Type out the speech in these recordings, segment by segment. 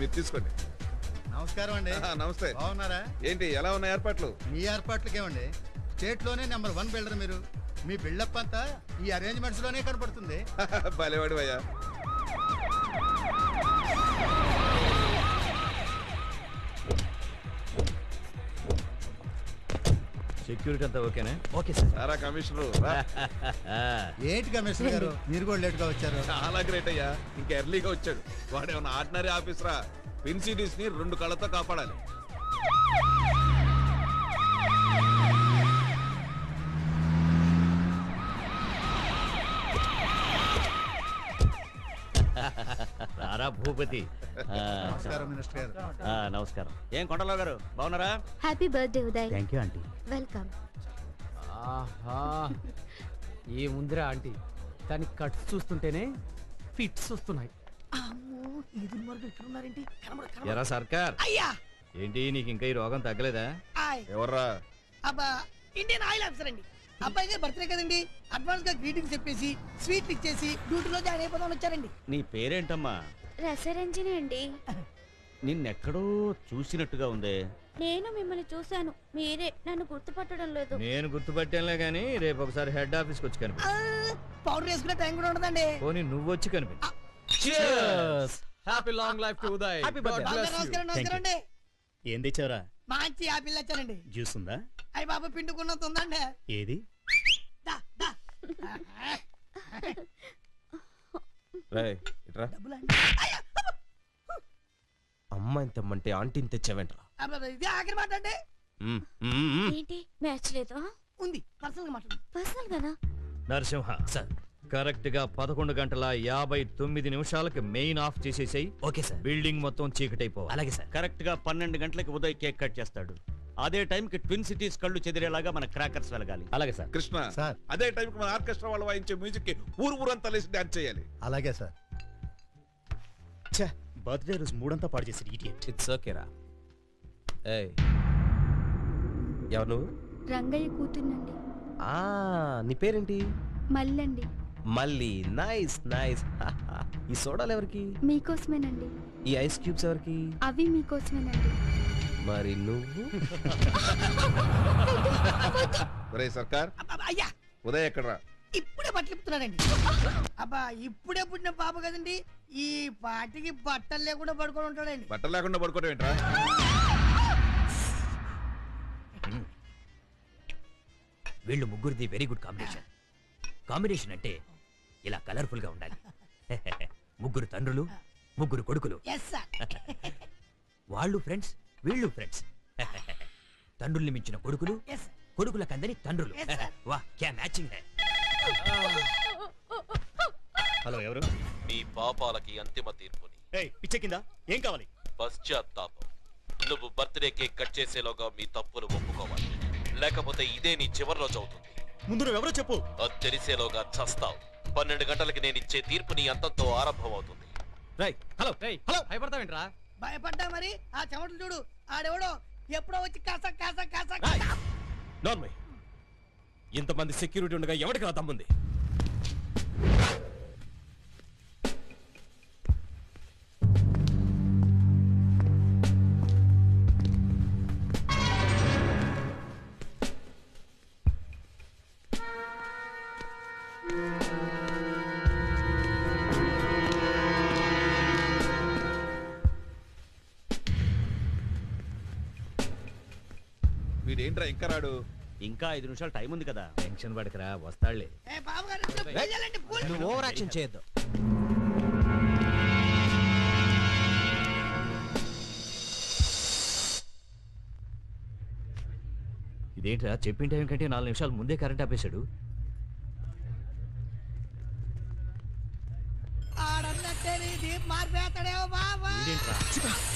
మీరు తీసుకోండి. నమస్కారం అండి. నమస్తే. బాగున్నారా? ఏంటి ఎలా ఉన్న ఏర్పాట్లు? మీ ఏర్పాట్లకేమండి, స్టేట్ లోనే నెంబర్ 1 బిల్డర్ మీరు. మీ బిల్డప్ అంతా ఈ అరేంజ్మెంట్స్ లోనే కనపడుతుంది. భలేవాడు అయ్యా. సెక్యూరిటీ అంతా ఓకేనా? Okay sir. సారా కమిషనరు. ఏంటి కమిషనర్ గారు మీరు కూడా లేట్ గా వచ్చారు? చాలా గ్రేట్ అయ్యా. ఇంకా ఎర్లీగా వచ్చాడు. వాడేమన్నా ఆర్డినరీ ఆఫీసరా? ట్విన్ సిటీస్ ని 2 కళ్ళతో కాపాడాలి. రారా భూపతి. నమస్కారం మినిస్టర్ గారు. నమస్కారం. ఏం కొండలరావు గారు బాగున్నారా? Happy birthday Uday. Thank you aunty. Welcome. ఆహా ఏముందిరా ఆంటీ, దాని కట్స్ చూస్తుంటేనే ఫిట్స్ వస్తున్నాయి. ఎరా సర్కార్, అయ్యా ఏంటి నీకు ఇంకా ఈ రోగం తగ్గలేదా? ఎవర్రా? అబ్బా ఇండియన్ ఆయిల్ ఆఫీసర్ అండి. అబ్బాయి గారు బర్త్డే కదండి, అడ్వాన్స్ గా గ్రీటింగ్స్ చెప్పేసి స్వీట్ ఇచ్చేసి డ్యూటీలో జాయిన్ అయిపోదామని వచ్చారండి. నీ పేరేంటమ్మా? రసరంజిని అండి. నిన్నెక్కడో చూసినట్టుగా ఉందే. నేను మిమ్మల్ని చూశాను, మీరే నన్ను గుర్తుపట్టడం లేదు. నేను గుర్తుపట్టానులే గానీ రేపు ఒకసారి హెడ్ ఆఫీస్కి వచ్చి కనిపి. పౌడర్ వేసుకునే టైం కూడా ఉండదండి. పోనీ నువ్వు వచ్చి కనిపి. Happy long life to Uday. నమస్కారం నమస్కారం అండి. ఏం తెచ్చావురా? మంచి యాపిల్ వచ్చారండి. జ్యూస్ ఉందా? అయ్యి బాబా పిండుకున్నది ఉందండి. ఏది? దా, దా. డబ్బులండి. అయ్యా, అబ్బా. అమ్మాయిని తెమ్మంటే ఆంటీని తెచ్చావేంట్రా? అబ్బా, ఇది ఆఖరి మాట అండి. ఏంటి మ్యాచ్ లేదా? ఉంది పర్సనల్ గా మాట్లాడు. పర్సనల్ గానా? నరసింహ సార్, కరెక్ట్ గా 11:59 మెయిన్ ఆఫ్ చేసేసాయి. Okay sir. బిల్డింగ్ మొత్తం చీకటైపోవాలి. అలాగే సార్. కరెక్ట్ గా 12 గంటలకు ఉదయ్ కేక్ కట్ చేస్తాడు. అదే టైం కి ట్విన్ సిటీస్ కళ్ళు చెదిరేలాగా మన క్రాకర్స్ వెలగాలి. అలాగే సార్. కృష్ణ సార్. అదే టైం కి మన ఆర్కెస్ట్రా వాళ్ళు వాయించే మ్యూజిక్ కి ఊరంతా లేసి డాన్స్ చేయాలి. అలాగే సార్. బర్త్డే రోజు మూడంతా పాడు చేసి ఇడియట్. ఇట్స్ ఓకేరా. ఏయ్, ఎవరు నువ్వు? రంగయ్య కూతుర్నండి. నీ పేరేంటి? మల్లండి. మళ్ళీ నైస్ నైస్. ఈ సోడాలు ఎవరికి? మీకోసమేనండి. ఈ ఐస్ క్యూబ్స్ ఎవరికి? అవి మీకోసమేనండి. మరి నువ్వు? ఒరే సర్కార్, అబ్బా, అయ్యా ఉదయ్ ఎక్కడ్రా? ఇప్పుడే బట్టలు ఇప్పుతున్నాడండి. అబ్బా ఇప్పుడే పుట్టిన పాప కదండి, ఈ పాటికి బట్టలు లేకుండా పడుకొని ఉంటాడండి. బట్టలు లేకుండా పడుకోవటం ఏంట్రా? వీళ్ళు ముగ్గురిది వెరీ గుడ్ కాంబినేషన్. కాంబినేషన్ అంటే ఇలా కలర్ఫుల్ గా ఉండాలి. ముగ్గురు తండ్రులు, ముగ్గురు కొడుకులు. Yes sir. వాళ్ళు ఫ్రెండ్స్, వీళ్ళు ఫ్రెండ్స్. తండ్రుల్ని మించిన కొడుకులు, ఎస్ కొడుకుల కందని తండ్రులు. Yes, sir. వా క్యా మ్యాచింగ్ హై. హలో, ఎవరు? నీ పాపాలకి అంతిమ తీర్పుని. పిచ్చెక్కిందా? ఏం కావాలి? పశ్చాత్తాపం. నువ్వు బర్త్డే కేక్ కట్ చేసేలోగా మీ తప్పులు ఒప్పుకోవాలి, లేకపోతే ఇదే నీ చివరి రోజు అవుతుంది. ముందు నువ్వెవరో చెప్పు. అది తెలిసేలోగా చస్తావు. 12 గంటలకి నేను ఇచ్చే తీర్పు నీ అంతంతో ఆరంభం అవుతుంది. హలో హలో, భయపడతావేంట్రా? భయపడ్డా మరి ఆ చెమటలు చూడు. ఆడెవడో ఎప్పుడో వచ్చి కాస కాస కాస నార్మల్. ఇంతమంది సెక్యూరిటీ ఉండగా ఎవరికి నా తమ్ముంది? వీడేంట్రా ఇంకా రాడు? ఇంకా 5 నిమిషాలు టైం ఉంది కదా. టెన్షన్ పడకరా, వస్తాడులే. ఏ బాబు గారు వెళ్ళాలండి. నువ్వు ఓవర్ యాక్షన్ చేయొద్దు. ఇదేంట్రా, చెప్పిన టైం కంటే 4 నిమిషాలు ముందే కరెంట్ ఆపేశాడు. ఆడన్నట్టే దీప్ మారిపోతాడేమో బాబా.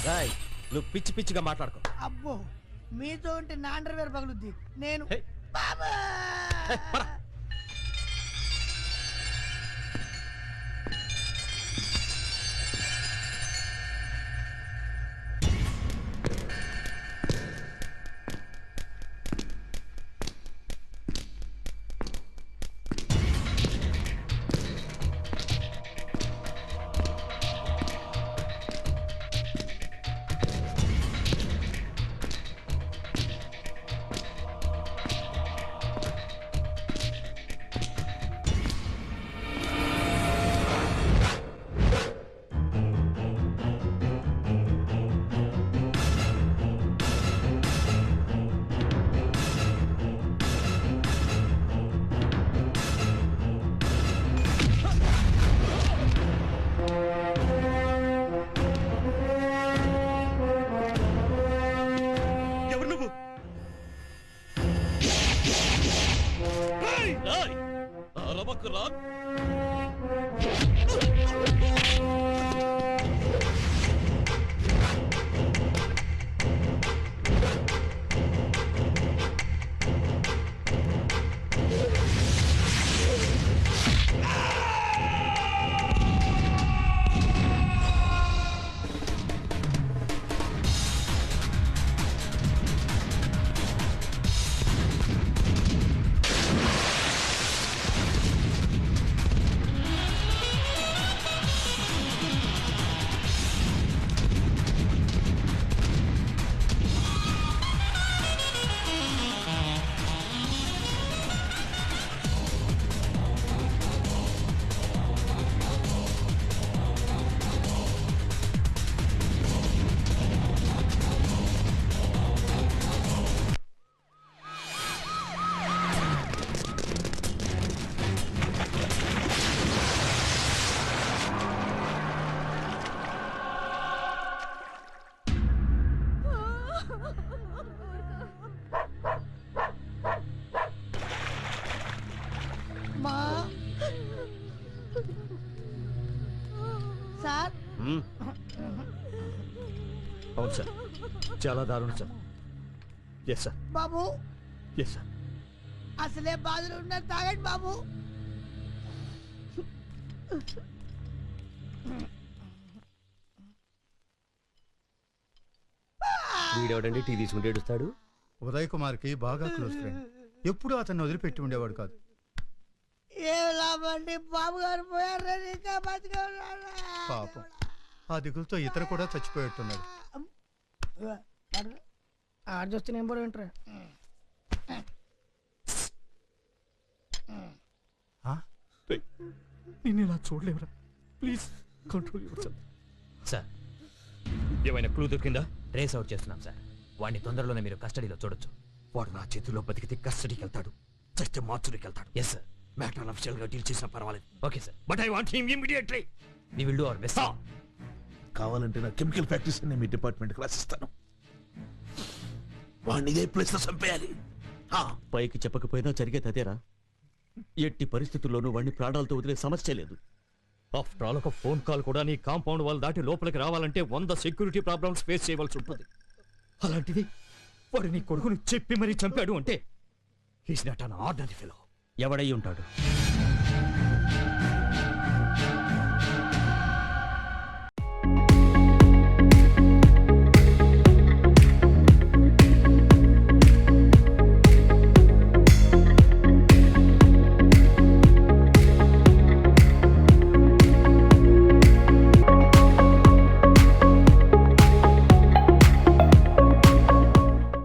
రాయ్, నువ్వు పిచ్చి పిచ్చిగా మాట్లాడుకో. అబ్బో మీతో ఉంటే నా అండర్వేర్ పగులుద్ది. నేను హే. బాబా అరవకురా. మా సార్ అవును సార్, చాలా దారుణం సార్. ఎస్ సార్, బాబు ఎస్ సార్. అసలే బాధలు ఉన్నారు, తాగండి బాబు. వీడెవడండి టీ తీసుకుంటే ఏడుస్తాడు? ఉదయ్ కుమార్కి బాగా క్లోజ్ ఫ్రెండ్. ఎప్పుడూ అతన్ని వదిలిపెట్టి ఉండేవాడు కాదు. ఏం లాభండి, బాబు గారు పోయారు, ఇంకా బతికే ఉన్నారా? పాపం ఆ దిగులతో ఇతను కూడా చచ్చిపోయేట్టున్నాడు. ఆడ చూస్తే నేను కూడా వింటారా? నేను ఇలా చూడలేవురా, please control yourself. Sir, ఏమైనా క్లూ దొరికిందా? ట్రేస్ అవుట్ చేస్తున్నాం సార్. వాడిని తొందరలోనే మీరు కస్టడీలో చూడొచ్చు. వాడు నా చేతిలో బతికితే కస్టడీకి వెళ్తాడు, చస్తే మార్చురికి వెళ్తాడు. Yes sir. మ్యాటర్ అఫిషియల్ గా డీల్ చేసినా పర్వాలేదు, okay sir. But I want him immediately. We will do our best. కావాలంటే నా కెమికల్ ఫ్యాక్టరీస్ మీ డిపార్ట్మెంట్ రాసిస్తాను. వాడిని ఇదే ప్లేస్ లో చంపేయాలి. పైకి చెప్పకపోయినా జరిగేది అదేరా. ఎట్టి పరిస్థితుల్లోనూ వాడిని ప్రాణాలతో వదిలే సమస్య లేదు. ఆఫ్టర్ ఆల్ ఒక ఫోన్ కాల్ కూడా నీ కాంపౌండ్ వాళ్ళు దాటి లోపలికి రావాలంటే 100 సెక్యూరిటీ ప్రాబ్లమ్స్ ఫేస్ చేయవలసి ఉంటుంది. అలాంటిది వాడు నీ కొడుకుని చెప్పి మరీ చంపాడు అంటే he's not an ordinary fellow. ఎవడై ఉంటాడు?